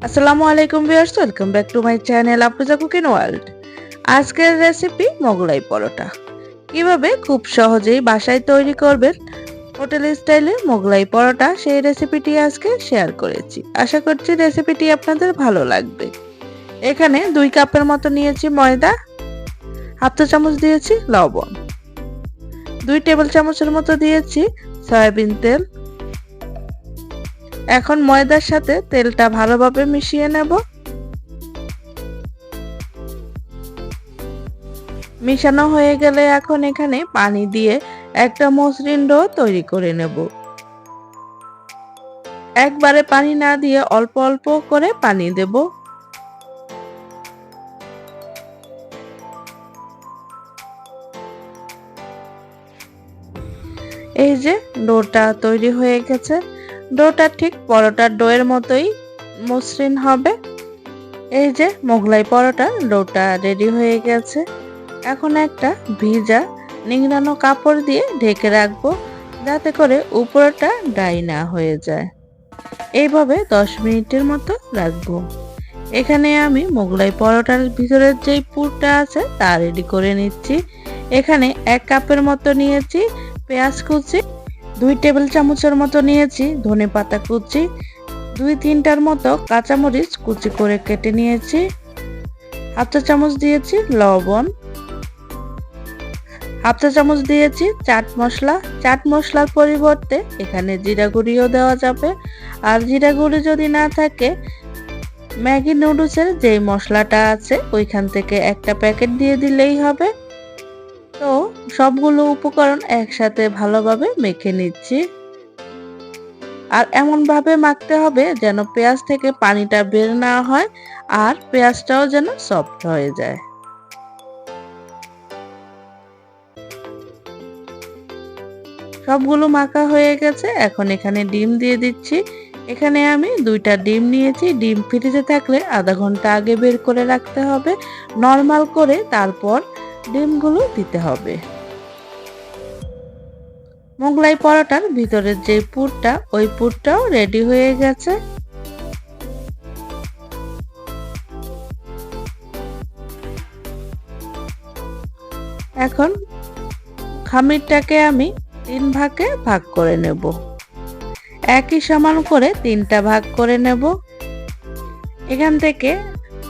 আসসালামু আলাইকুম viewers, welcome back to my channel Afroza cooking world. আজকের রেসিপি মোগলাই পরোটা। কিভাবে খুব সহজেই বাসায় তৈরি করবেন হোটেল স্টাইলে মোগলাই পরোটা, সেই রেসিপিটি আজকে শেয়ার করেছি। আশা করছি রেসিপিটি আপনাদের ভালো লাগবে। এখানে 2 কাপের মতো নিয়েছি ময়দা, হাফ চা চামচ দিয়েছি লবণ, 2 টেবিল চামচের মতো দিয়েছি সয়াবিন তেল। এখন ময়দার সাথে তেলটা ভালোভাবে মিশিয়ে নেব। মিশানো হয়ে গেলে এখন এখানে পানি দিয়ে একটা মসৃণ ডো তৈরি করে নেব। একবারে পানি না দিয়ে অল্প অল্প করে পানি দেব। এই যে ডোটা তৈরি হয়ে গেছে। ডোটা ঠিক পরোটার ডোয়ের মতোই মসৃণ হবে। এই যে মোগলাই পরোটার ডোটা রেডি হয়ে গেছে। এখন একটা ভিজা নিংড়ানো কাপড় দিয়ে ঢেকে রাখবো, যাতে করে উপরটা ড্রাই না হয়ে যায়। এইভাবে 10 মিনিটের মতো রাখবো। এখানে আমি মোগলাই পরোটার ভিতরের যেই পুরটা আছে তা রেডি করে নিচ্ছি। এখানে 1 কাপের মতো নিয়েছি পেঁয়াজ কুচি, 2 টেবিল চামচের মতো নিয়েছি ধনেপাতা কুচি, 2-3টার মতো কাঁচামরিচ কুচি করে কেটে নিয়েছি, হাফ চা চামচ দিয়েছি লবণ, হাফ চা চামচ দিয়েছি চাট মশলা। চাট মশলার পরিবর্তে এখানে জিরা গুঁড়িও দেওয়া যাবে, আর জিরা গুঁড়ি যদি না থাকে ম্যাগি নুডলসের যে মশলাটা আছে ওইখান থেকে একটা প্যাকেট দিয়ে দিলেই হবে। তো সবগুলো উপকরণ একসাথে ভালোভাবে মেখে নিচ্ছি। আর এমন ভাবে মাখতে হবে যেন পেঁয়াজ থেকে পানিটা বের না হয়, আর পেঁয়াজটাও যেন সফট হয়ে যায়। সবগুলো মাখা হয়ে গেছে। এখন এখানে ডিম দিয়ে দিচ্ছি। এখানে আমি 2টা ডিম নিয়েছি। ডিম ফ্রিজে থাকলে আধা ঘন্টা আগে বের করে রাখতে হবে, নরমাল করে তারপর ডিমগুলো দিতে হবে। মোগলাই পরোটার ভিতরের যে পুরটা, ওই পুরটাও রেডি হয়ে গেছে। এখন খামিরটাকে আমি 3 ভাগে ভাগ করে নেব। একই সমান করে 3টা ভাগ করে নেব। এখান থেকে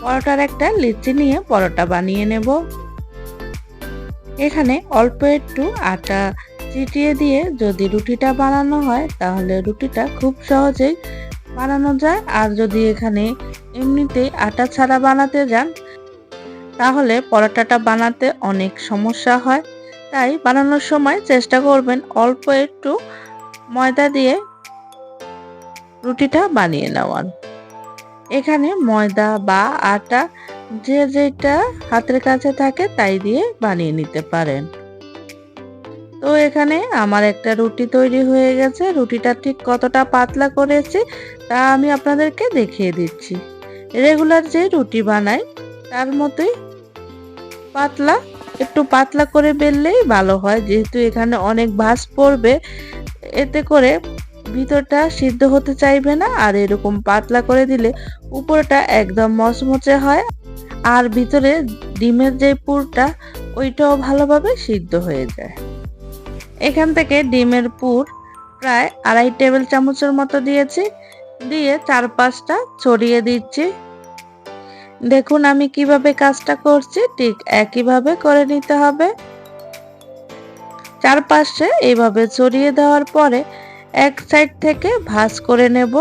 পরোটার একটা লিচি নিয়ে পরোটা বানিয়ে নেব। এখানে অল্প একটু আটা চিটিয়ে দিয়ে যদি রুটিটা বানানো হয় তাহলে রুটিটা খুব সহজেই বানানো যায়। আর যদি এখানে এমনিতেই আটা ছাড়া বানাতে যান তাহলে পরোটাটা বানাতে অনেক সমস্যা হয়। তাই বানানোর সময় চেষ্টা করবেন অল্প একটু ময়দা দিয়ে রুটিটা বানিয়ে নেওয়ার। এখানে ময়দা বা আটা যে যেটা হাতের কাছে থাকে তাই দিয়ে বানিয়ে নিতে পারেন। তো এখানে আমার একটা রুটি তৈরি হয়ে গেছে। রুটিটা ঠিক কতটা পাতলা করেছি তা আমি আপনাদেরকে দেখিয়ে দিচ্ছি। রেগুলার যে রুটি বানাই তার মতোই পাতলা, একটু পাতলা করে বেললেই ভালো হয়, যেহেতু এখানে অনেক ভাঁজ পড়বে, এতে করে ভিতরটা সিদ্ধ হতে চাইবে না। আর এরকম পাতলা করে দিলে উপরটা একদম মচমচে হয়, আর ভিতরে ডিমের যে পুরটা ওইটাও ভালোভাবে সিদ্ধ হয়ে যায়। এখান থেকে ডিমের পুর প্রায় 2.5 টেবিল চামচের মতো দিয়েছি, দিয়ে 4-5টা ছড়িয়ে দিচ্ছি। দেখুন আমি কিভাবে কাজটা করছি, ঠিক একইভাবে করে নিতে হবে। চারপাশে এইভাবে ছড়িয়ে দেওয়ার পরে এক সাইড থেকে ভাঁজ করে নেব।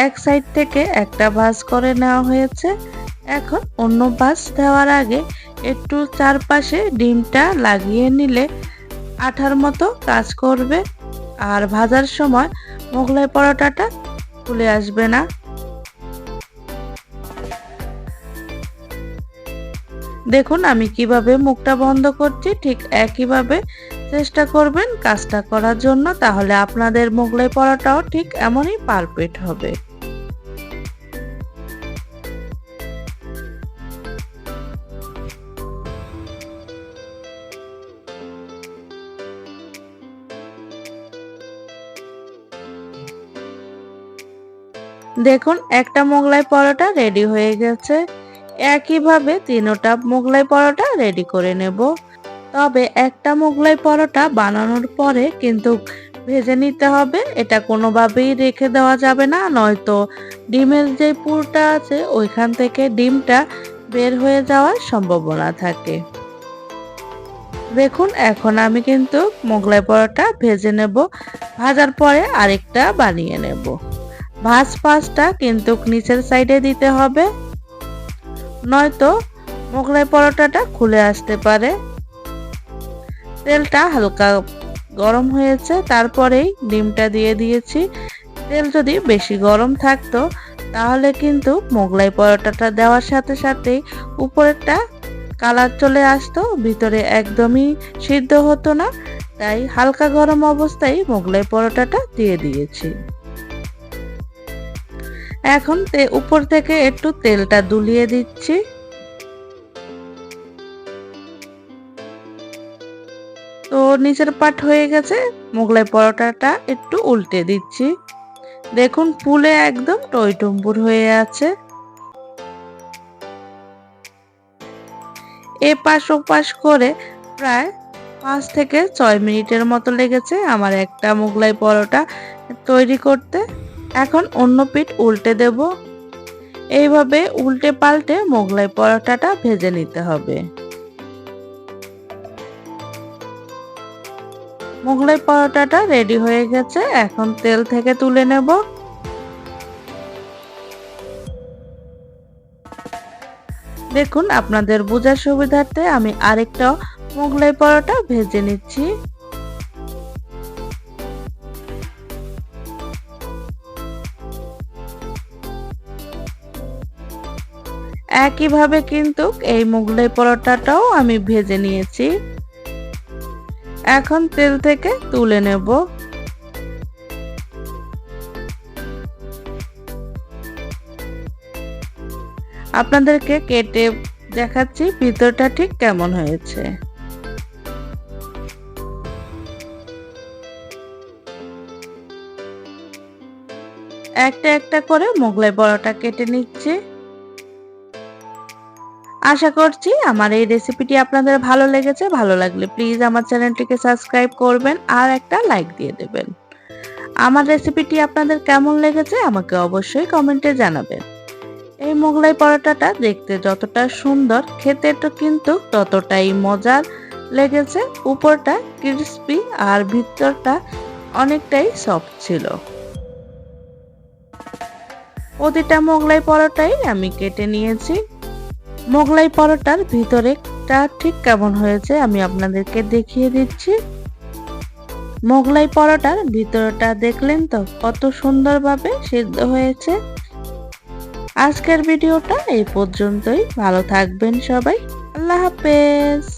এক সাইড থেকে একটা ভাঁজ করে নেওয়া হয়েছে। এখন অন্য ভাঁজ দেওয়ার আগে একটু চারপাশে ডিমটা লাগিয়ে নিলে আঠার মতো কাজ করবে, আর ভাজার সময় মোগলাই পরোটাটা খুলে আসবে না। দেখুন আমি কিভাবে মুখটা বন্ধ করছি, ঠিক একইভাবে চেষ্টা করবেন কাজটা করার জন্য, তাহলে আপনাদের মোগলাই পরোটাও ঠিক এমনই পারফেক্ট হবে। দেখুন একটা মোগলাই পরোটা রেডি হয়ে গেছে। একইভাবে 3টা মোগলাই পরোটা রেডি করে নেব। তবে একটা মোগলাই পরোটা বানানোর পরে কিন্তু ভেজে নিতে হবে, এটা কোনোভাবেই রেখে দেওয়া যাবে না, নয়তো ডিমের যে পুরটা আছে ওইখান থেকে ডিমটা বের হয়ে যাওয়ার সম্ভাবনা থাকে। দেখুন এখন আমি কিন্তু মোগলাই পরোটা ভেজে নেব, ভাজার পরে আরেকটা বানিয়ে নেব। ভাজ পাঁচটা কিন্তু নিচের সাইডে দিতে হবে, নয়তো মোগলাই পরোটাটা খুলে আসতে পারে। তেলটা হালকা গরম হয়েছে, তারপরেই ডিমটা দিয়ে দিয়েছি। তেল যদি বেশি গরম থাকতো তাহলে কিন্তু মোগলাই পরোটাটা দেওয়ার সাথে সাথেই উপরেরটা কালার চলে আসতো, ভিতরে একদমই সিদ্ধ হতো না। তাই হালকা গরম অবস্থায় মোগলাই পরোটাটা দিয়ে দিয়েছি। এখন উপর থেকে একটু তেলটা দুলিয়ে দিচ্ছি। তো নিচের পাট হয়ে গেছে, মোগলাই পরোটাটা একটু উল্টে দিচ্ছি। দেখুন ফুলে একদম টইটুম্বুর হয়ে আছে। এপাশ ওপাশ করে প্রায় 5 থেকে 6 মিনিটের মতো লেগেছে আমার একটা মোগলাই পরোটা তৈরি করতে। এখন অন্য পিঠ উল্টে দেব। এইভাবে উল্টে পাল্টে মোগলাই পরোটাটা ভেজে নিতে হবে। মোগলাই পরোটাটা রেডি হয়ে গেছে, এখন তেল থেকে তুলে নেব। দেখুন আপনাদের বোঝার সুবিধার্থে আমি আরেকটা মোগলাই পরোটা ভেজে নিচ্ছি। একইভাবে কিন্তু এই মোগলাই পরোটাটাও আমি ভেজে নিয়েছি। এখন তেল থেকে তুলে নেব। আপনাদেরকে কেটে দেখাচ্ছি ভিতরটা ঠিক কেমন হয়েছে। একটা একটা করে মোগলাই পরোটা কেটে নিচ্ছি। আশা করছি আমার এই রেসিপিটি আপনাদের ভালো লেগেছে। ভালো লাগলে প্লিজ আমার চ্যানেলটিকে সাবস্ক্রাইব করবেন আর একটা লাইক দিয়ে দেবেন। আমার রেসিপিটি আপনাদের কেমন লেগেছে আমাকে অবশ্যই কমেন্টে জানাবেন। এই মোগলাই পরোটাটা দেখতে যতটা সুন্দর, খেতে তো কিন্তু ততটাই মজার লেগেছে। উপরটা ক্রিস্পি আর ভিতরটা অনেকটাই সফট ছিল। প্রতিটা মোগলাই পরোটাই আমি কেটে নিয়েছি। মোগলাই পরোটার ভিতরেটা ঠিক কেমন হয়েছে আমি আপনাদেরকে দেখিয়ে দিচ্ছি। মোগলাই পরোটার ভিতরটা দেখলেন তো কত সুন্দরভাবে সিদ্ধ হয়েছে। আজকের ভিডিওটা এই পর্যন্তই। ভালো থাকবেন সবাই। আল্লাহ হাফেজ।